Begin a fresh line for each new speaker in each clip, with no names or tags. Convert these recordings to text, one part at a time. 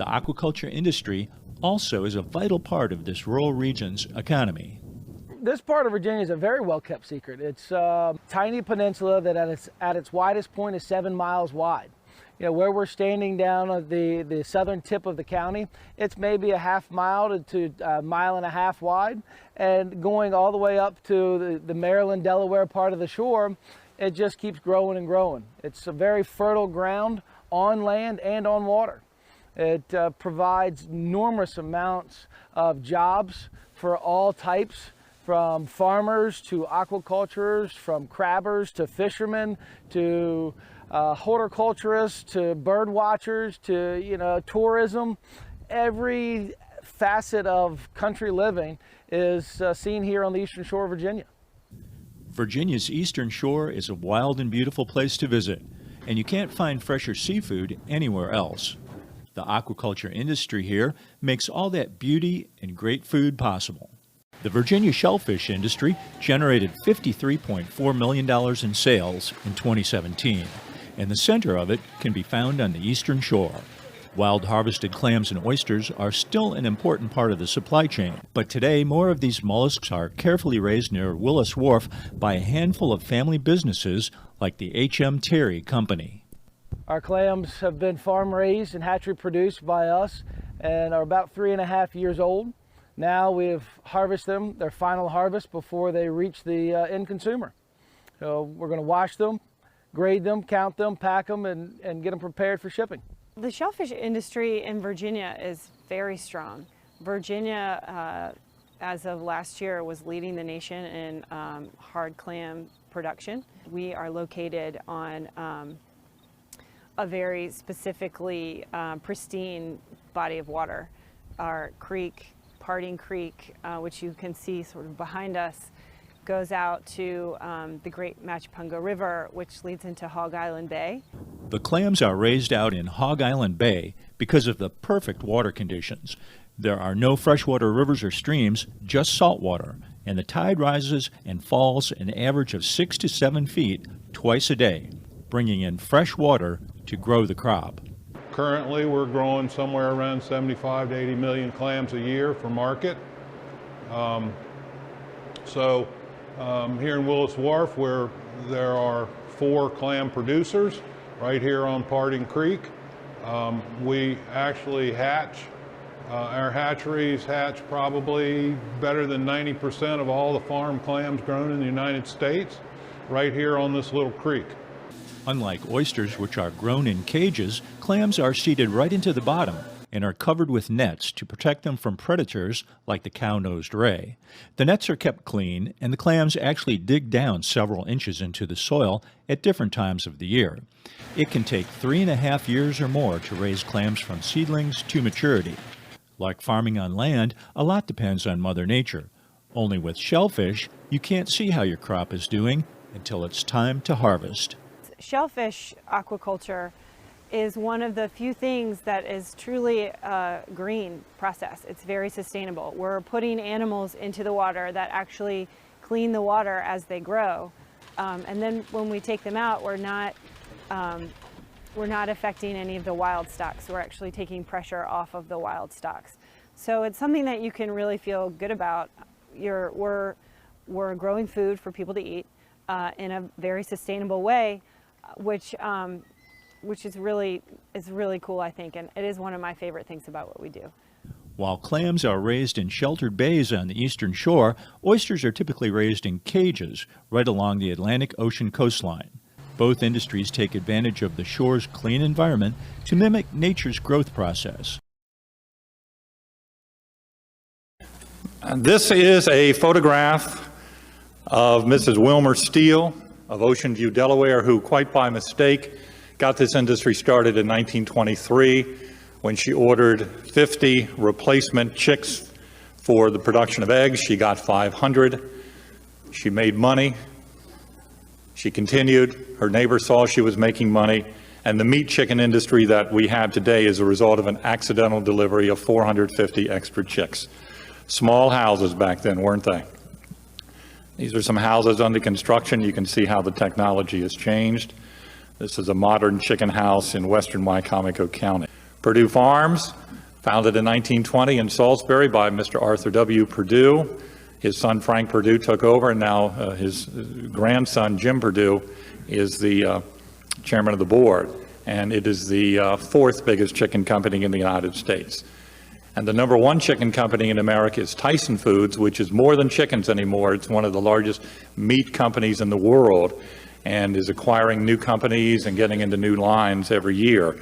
The aquaculture industry also is a vital part of this rural region's economy.
This part of Virginia is a very well-kept secret. It's a tiny peninsula that at its widest point is 7 miles wide. You know, where we're standing down at the southern tip of the county, it's maybe a half mile to a mile and a half wide, and going all the way up to the Maryland, Delaware part of the shore, it just keeps growing and growing. It's a very fertile ground on land and on water. It provides enormous amounts of jobs for all types, from farmers to aquaculturists, from crabbers to fishermen to horticulturists to bird watchers to tourism. Every facet of country living is seen here on the eastern shore of Virginia.
Virginia's eastern shore is a wild and beautiful place to visit, and you can't find fresher seafood anywhere else. The aquaculture industry here makes all that beauty and great food possible. The Virginia shellfish industry generated $53.4 million in sales in 2017, and the center of it can be found on the eastern shore. Wild harvested clams and oysters are still an important part of the supply chain, but today more of these mollusks are carefully raised near Willis Wharf by a handful of family businesses like the H.M. Terry Company.
Our clams have been farm raised and hatchery produced by us and are about 3.5 years old. Now we've harvested them, their final harvest, before they reach the end consumer. So we're going to wash them, grade them, count them, pack them, and get them prepared for shipping.
The shellfish industry in Virginia is very strong. Virginia, as of last year, was leading the nation in hard clam production. We are located on a very specifically pristine body of water. Our creek, Parting Creek, which you can see sort of behind us, goes out to the Great Matchpunga River, which leads into Hog Island Bay.
The clams are raised out in Hog Island Bay because of the perfect water conditions. There are no freshwater rivers or streams, just saltwater, and the tide rises and falls an average of 6 to 7 feet twice a day, bringing in fresh water to grow the crop.
Currently, we're growing somewhere around 75 to 80 million clams a year for market. Here in Willis Wharf, where there are 4 clam producers, right here on Parting Creek, we actually hatch. Our hatcheries hatch probably better than 90% of all the farm clams grown in the United States, right here on this little creek.
Unlike oysters, which are grown in cages, clams are seeded right into the bottom and are covered with nets to protect them from predators like the cow-nosed ray. The nets are kept clean, and the clams actually dig down several inches into the soil at different times of the year. It can take 3.5 years or more to raise clams from seedlings to maturity. Like farming on land, a lot depends on Mother Nature. Only with shellfish, you can't see how your crop is doing until it's time to harvest.
Shellfish aquaculture is one of the few things that is truly a green process. It's very sustainable. We're putting animals into the water that actually clean the water as they grow. And then when we take them out, we're not affecting any of the wild stocks. We're actually taking pressure off of the wild stocks. So it's something that you can really feel good about. We're growing food for people to eat in a very sustainable way, which is really cool, I think, and it is one of my favorite things about what we do.
While clams are raised in sheltered bays on the eastern shore, oysters are typically raised in cages right along the Atlantic Ocean coastline. Both industries take advantage of the shore's clean environment to mimic nature's growth process.
This is a photograph of Mrs. Wilmer Steele of Ocean View, Delaware, who quite by mistake got this industry started in 1923 when she ordered 50 replacement chicks for the production of eggs. She got 500. She made money. She continued. Her neighbors saw she was making money. And the meat chicken industry that we have today is a result of an accidental delivery of 450 extra chicks. Small houses back then, weren't they? These are some houses under construction. You can see how the technology has changed. This is a modern chicken house in western Wycomico County. Purdue Farms, founded in 1920 in Salisbury by Mr. Arthur W. Purdue. His son Frank Purdue took over, and now his grandson Jim Purdue is the chairman of the board. And it is the fourth biggest chicken company in the United States. And the number one chicken company in America is Tyson Foods, which is more than chickens anymore. It's one of the largest meat companies in the world and is acquiring new companies and getting into new lines every year.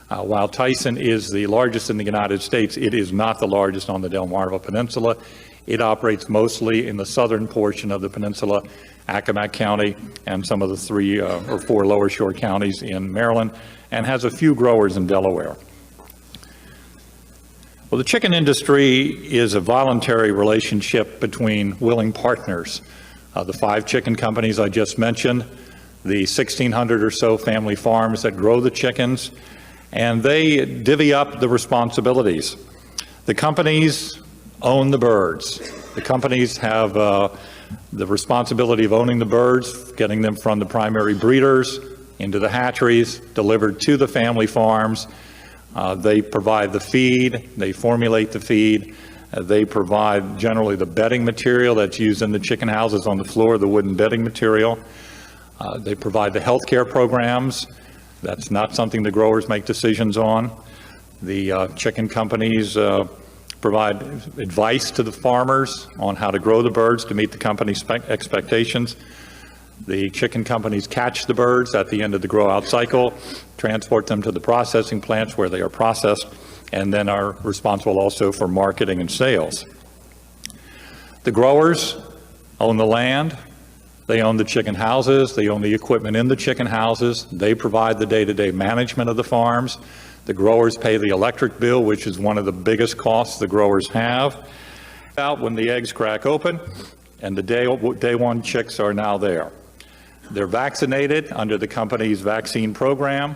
While Tyson is the largest in the United States, it is not the largest on the Delmarva Peninsula. It operates mostly in the southern portion of the peninsula, Accomack County, and some of the 3 or 4 lower shore counties in Maryland, and has a few growers in Delaware. Well, the chicken industry is a voluntary relationship between willing partners. The 5 chicken companies I just mentioned, the 1,600 or so family farms that grow the chickens, and they divvy up the responsibilities. The companies own the birds. The companies have the responsibility of owning the birds, getting them from the primary breeders into the hatcheries, delivered to the family farms. They provide the feed, they formulate the feed, they provide generally the bedding material that's used in the chicken houses on the floor, the wooden bedding material. They provide the healthcare programs. That's not something the growers make decisions on. The chicken companies provide advice to the farmers on how to grow the birds to meet the company's expectations. The chicken companies catch the birds at the end of the grow-out cycle, transport them to the processing plants where they are processed, and then are responsible also for marketing and sales. The growers own the land, they own the chicken houses, they own the equipment in the chicken houses, they provide the day-to-day management of the farms. The growers pay the electric bill, which is one of the biggest costs the growers have. Out when the eggs crack open, and the day one chicks are now there. They're vaccinated under the company's vaccine program,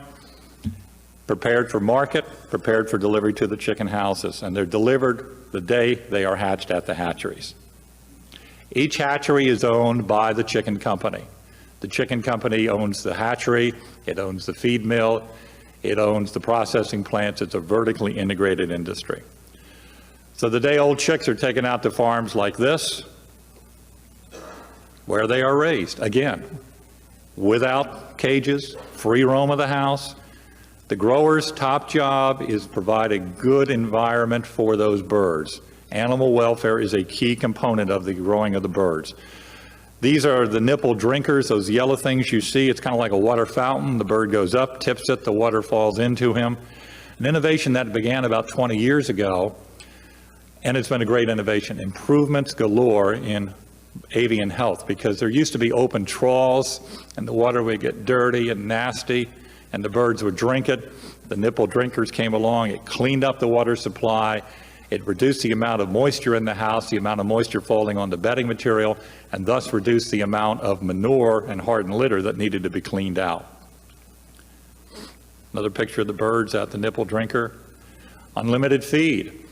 prepared for market, prepared for delivery to the chicken houses, and they're delivered the day they are hatched at the hatcheries. Each hatchery is owned by the chicken company. The chicken company owns the hatchery, it owns the feed mill, it owns the processing plants. It's a vertically integrated industry. So the day-old chicks are taken out to farms like this, where they are raised, again, without cages, free roam of the house. The grower's top job is provide a good environment for those birds. Animal welfare is a key component of the growing of the birds. These are the nipple drinkers, those yellow things you see. It's kind of like a water fountain. The bird goes up, tips it, the water falls into him. An innovation that began about 20 years ago, and it's been a great innovation. Improvements galore in avian health, because there used to be open trawls and the water would get dirty and nasty and the birds would drink it. The nipple drinkers came along, it cleaned up the water supply, it reduced the amount of moisture in the house, the amount of moisture falling on the bedding material, and thus reduced the amount of manure and hardened litter that needed to be cleaned out. Another picture of the birds at the nipple drinker. Unlimited feed.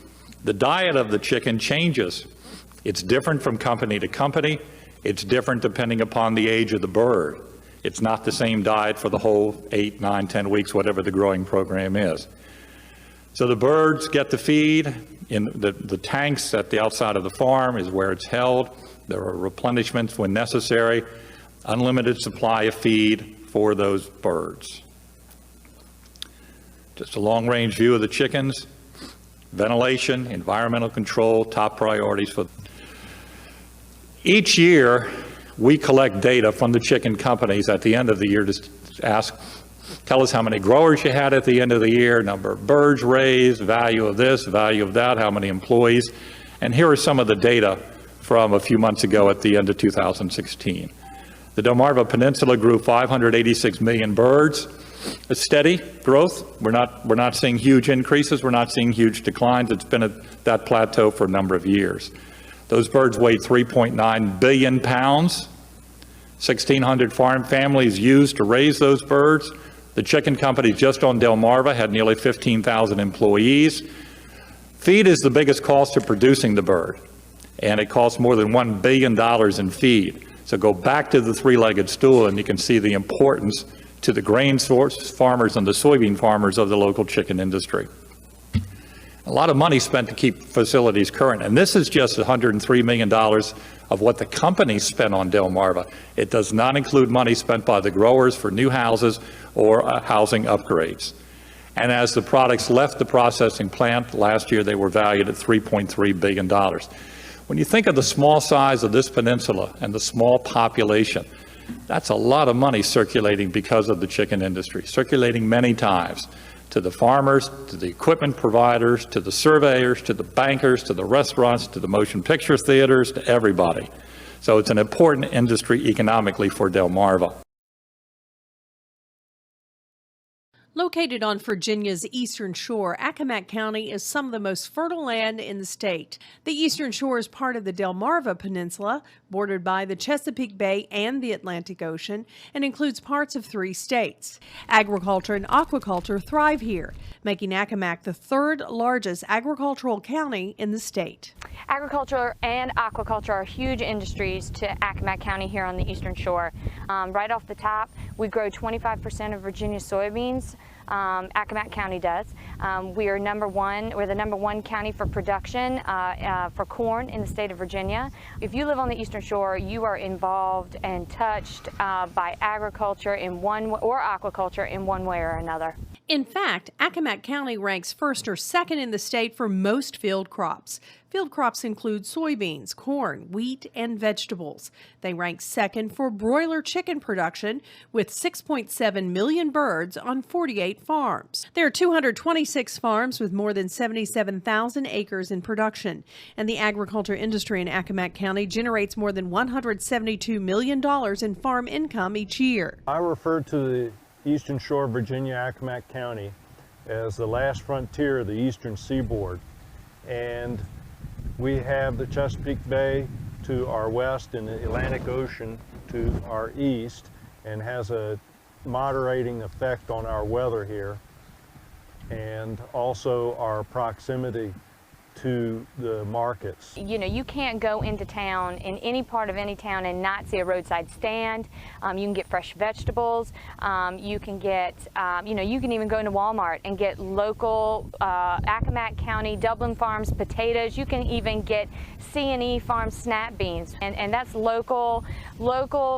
The diet of the chicken changes. It's different from company to company. It's different depending upon the age of the bird. It's not the same diet for the whole 8, 9, 10 weeks, whatever the growing program is. So the birds get the feed in the tanks at the outside of the farm is where it's held. There are replenishments when necessary. Unlimited supply of feed for those birds. Just a long-range view of the chickens. Ventilation, environmental control, top priorities for. Each year, we collect data from the chicken companies at the end of the year to ask, tell us how many growers you had at the end of the year, number of birds raised, value of this, value of that, how many employees. And here are some of the data from a few months ago at the end of 2016. The Delmarva Peninsula grew 586 million birds. A steady growth. We're not seeing huge increases. We're not seeing huge declines. It's been at that plateau for a number of years. Those birds weighed 3.9 billion pounds. 1,600 farm families used to raise those birds. The chicken company just on Delmarva had nearly 15,000 employees. Feed is the biggest cost of producing the bird, and it costs more than $1 billion in feed. So go back to the three-legged stool and you can see the importance to the grain source farmers and the soybean farmers of the local chicken industry. A lot of money spent to keep facilities current, and this is just $103 million of what the company spent on Delmarva. It does not include money spent by the growers for new houses or housing upgrades. And as the products left the processing plant last year, they were valued at $3.3 billion. When you think of the small size of this peninsula and the small population, that's a lot of money circulating because of the chicken industry, circulating many times to the farmers, to the equipment providers, to the surveyors, to the bankers, to the restaurants, to the motion picture theaters, to everybody. So it's an important industry economically for Delmarva.
Located on Virginia's eastern shore, Accomack County is some of the most fertile land in the state. The eastern shore is part of the Delmarva Peninsula, bordered by the Chesapeake Bay and the Atlantic Ocean, and includes parts of 3 states. Agriculture and aquaculture thrive here, making Accomack the 3rd largest agricultural county in the state.
Agriculture and aquaculture are huge industries to Accomack County here on the eastern shore. Right off the top, we grow 25% of Virginia's soybeans. Accomack County does. We're the number one county for production for corn in the state of Virginia. If you live on the eastern shore, you are involved and touched by agriculture or aquaculture in one way or another.
In fact, Accomack County ranks 1st or 2nd in the state for most field crops. Field crops include soybeans, corn, wheat, and vegetables. They rank 2nd for broiler chicken production with 6.7 million birds on 48 farms. There are 226 farms with more than 77,000 acres in production, and the agriculture industry in Accomack County generates more than $172 million in farm income each year.
I refer to the Eastern Shore of Virginia, Accomack County, as the last frontier of the eastern seaboard. And we have the Chesapeake Bay to our west and the Atlantic Ocean to our east, and has a moderating effect on our weather here, and also our proximity to the markets.
You know, you can't go into town, in any part of any town, and not see a roadside stand. You can get fresh vegetables. You can get, you can even go into Walmart and get local Accomack County, Dublin Farms potatoes. You can even get C&E Farms snap beans, and that's local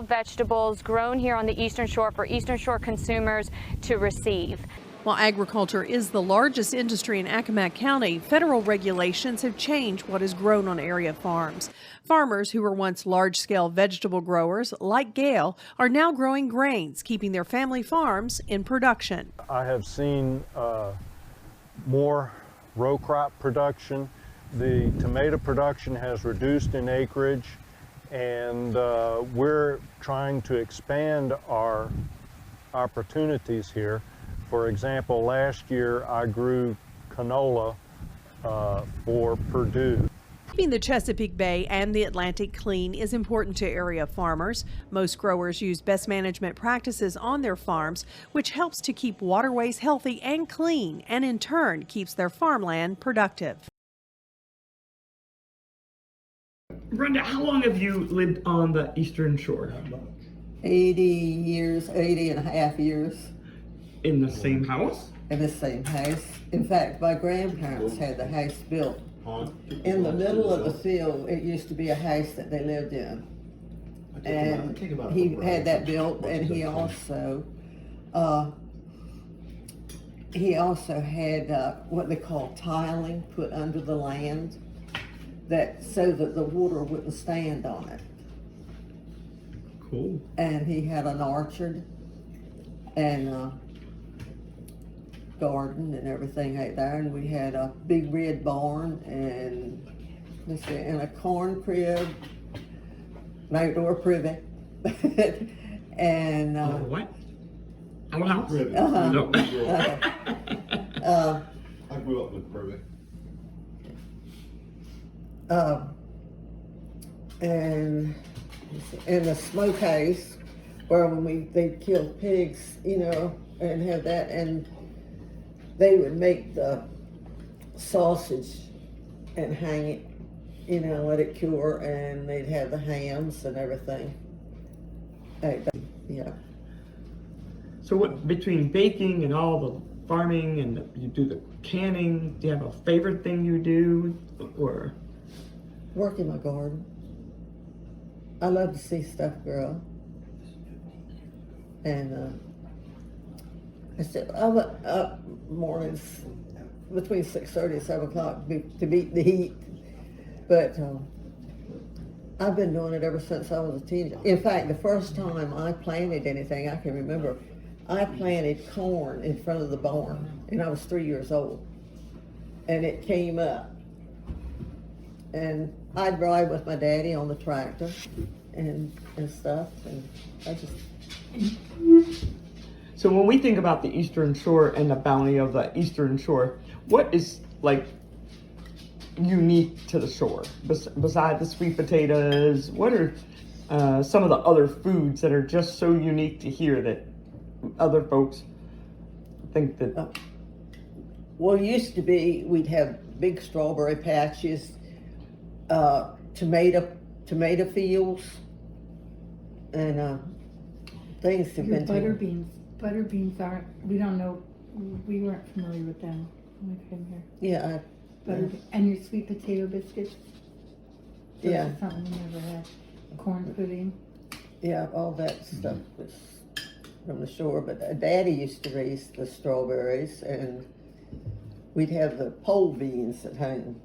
vegetables grown here on the Eastern Shore for Eastern Shore consumers to receive.
While agriculture is the largest industry in Accomack County, federal regulations have changed what is grown on area farms. Farmers who were once large-scale vegetable growers, like Gail, are now growing grains, keeping their family farms in production.
I have seen more row crop production. The tomato production has reduced in acreage, and we're trying to expand our opportunities here. For example, last year I grew canola for Purdue.
Keeping the Chesapeake Bay and the Atlantic clean is important to area farmers. Most growers use best management practices on their farms, which helps to keep waterways healthy and clean, and in turn keeps their farmland productive.
Brenda, how long have you lived on the Eastern Shore?
80 years, 80 and a half years.
In the same house?
In the same house. In fact, my grandparents had the house built. In the middle of the field, it used to be a house that they lived in. And he had that built, and he also had what they call tiling put under the land, so that the water wouldn't stand on it.
Cool.
And he had an orchard and garden and everything out there, and we had a big red barn and a corn crib, an outdoor privy, and
what? Outhouse?
No.
I grew up with privy.
And in the smokehouse where they'd kill pigs, and have that, and they would make the sausage and hang it, let it cure, and they'd have the hams and everything. Yeah.
So what, between baking and all farming and you do the canning. Do you have a favorite thing you do, or?
Work in my garden. I love to see stuff grow. And I'm up mornings between 6:30 and 7 o'clock to beat the heat. But I've been doing it ever since I was a teenager. In fact, the first time I planted anything I can remember, I planted corn in front of the barn, and I was 3 years old. And it came up. And I'd ride with my daddy on the tractor and stuff, and I just...
So when we think about the Eastern Shore and the bounty of the Eastern Shore, what is like unique to the shore? Besides the sweet potatoes, what are some of the other foods that are just so unique to here that other folks think that...
Well, it used to be we'd have big strawberry patches, tomato fields, and things have
Your
been...
butter beans aren't, we don't know, we weren't familiar with them when we came here.
Yeah.
And your sweet potato biscuits? So
Yeah.
that's something we never had. Corn pudding?
Yeah, all that stuff was from the shore, but Daddy used to raise the strawberries, and we'd have the pole beans at home.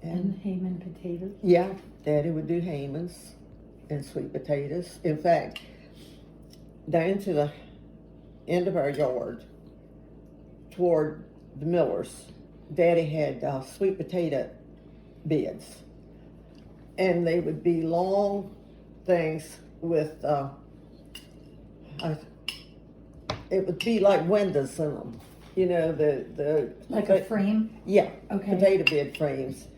And Hayman potatoes?
Yeah, Daddy would do Haymans and sweet potatoes. In fact, down to the end of our yard, toward the Millers, Daddy had sweet potato beds. And they would be long things with, it would be like windows in them. You know,
Like a frame?
Yeah,
Okay.
potato bed frames.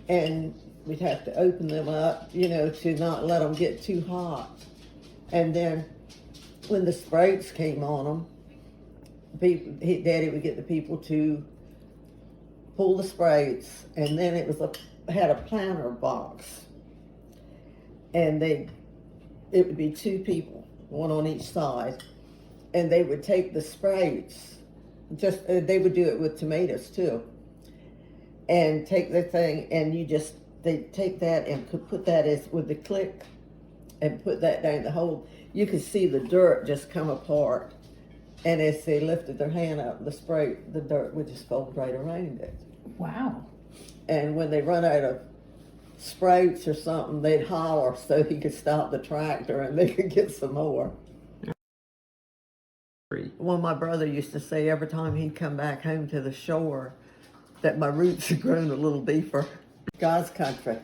And we'd have to open them up, you know, to not let them get too hot. And then when the sprouts came on them, Daddy would get the people to pull the sprouts, and then it had a planter box. And it would be 2 people, one on each side, and they would take the sprouts, they would do it with tomatoes too, and take the thing, and they'd take that and could put that with the click, and put that down the hole. You could see the dirt just come apart, and as they lifted their hand up, the dirt would just fold right around it.
Wow.
And when they run out of sprouts or something, they'd holler so he could stop the tractor and they could get some more. Well, my brother used to say every time he'd come back home to the shore that my roots had grown a little deeper. God's country.